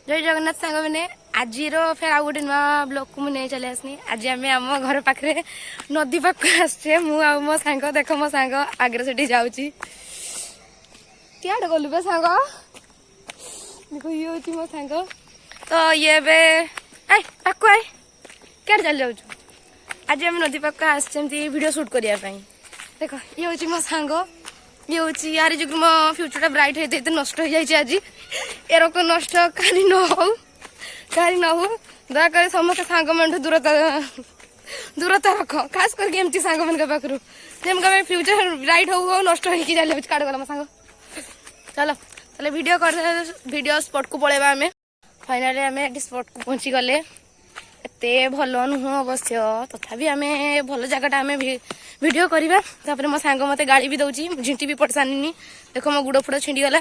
जय जगन्नाथ सांग मैंने आज फिर आउ गोटे नुआ ब्लॉग को मुझे चले आसनी। आज आम आम घर पाखे नदी पाख आसचे मो सांग देख मो सांग आगे से जाऊँगी क्या गलु बे सांग देखो ये हूँ मो सांग तो ये पाक आए क्या चल जाऊ आज आम नदी पाख आसमती वीडियो शूट करने देख ये हूँ मो सांग ये हूँ यार जो मो फ्यूचर ब्राइट होते नष्ट हो जाए आज एरक नष्ट कहीं न हो दयाक समस्त सांग मन दूरता रख खास करके एमती सांग मान पाखु जमी फ्यूचर ब्राइट हो नष्ट हो चल काट गला मो सांग चलो चलो वीडियो स्पॉट को पलैबा आम फाइनाली आम स्पॉट को पहुंची गले एते भल नुह अवश्य तथापि आम भल जगटा आम वीडियो करवा मो सांग मत गाड़ी भी दौची झिंटी भी पट सानी देख मो गुड़ फुड़ छिंडीगला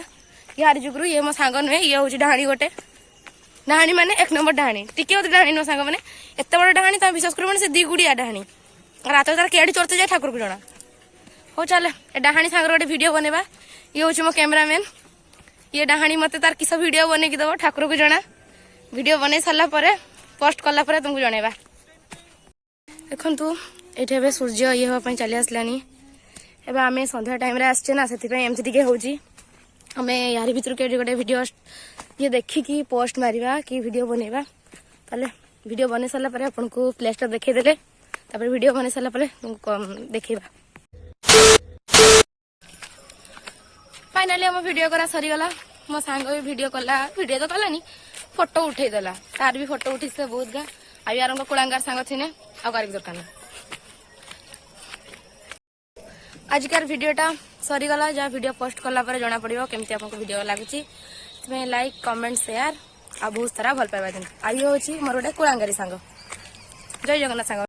यार जुगरू ये मो सांग नुहे ये हूँ डाणी गोटे डाणी माने एक नंबर डाणी टिके डाणी नो सांग मैंने एत बड़ डाणी तुम विश्वास कर से दी गुड़िया डाणी रात तार केड़ी चलते जाए ठाकुर को जना हो चल डाणी सांग गोटे वीडियो बनेबा ये हूँ मो कैमरामैन ये डाणी मत तार किस वीडियो बन की दब ठाकुर को जना वीडियो बन सारा पोस्ट कला तुमको जनइबा देखु ये सूर्य ये हाँपाई चली आसलानी एवं आम सन्ध्या टाइम आसचे ना से एमती हूँ आम यार भर के गोटे वीडियो ये देखिकी पोस्ट मारिबा कि वीडियो बनइबा ताले वीडियो बन सारा आपन को प्ले स्टोर देखदेले वीडियो बन सारा तुमको देखा फाइनाली आम वीडियो करा सरीगला मो सांग भी वीडियो वीडियो तो कलानी फोटो उठेदेला तार भी फोटो उठी से बहुत गा आ यार कुड़ांगार सांग थी आर दरकार आजकार वीडियोटा सरीगला जहाँ वीडियो पोस्ट कला जना पड़ो केमती आपको वीडियो लगुच लाइक कमेंट शेयर आ बहुत सारा भल पाइबा दिन आई हूँ मोर गोटे कुड़ांगारी सांग जय जगन्नाथ सांग।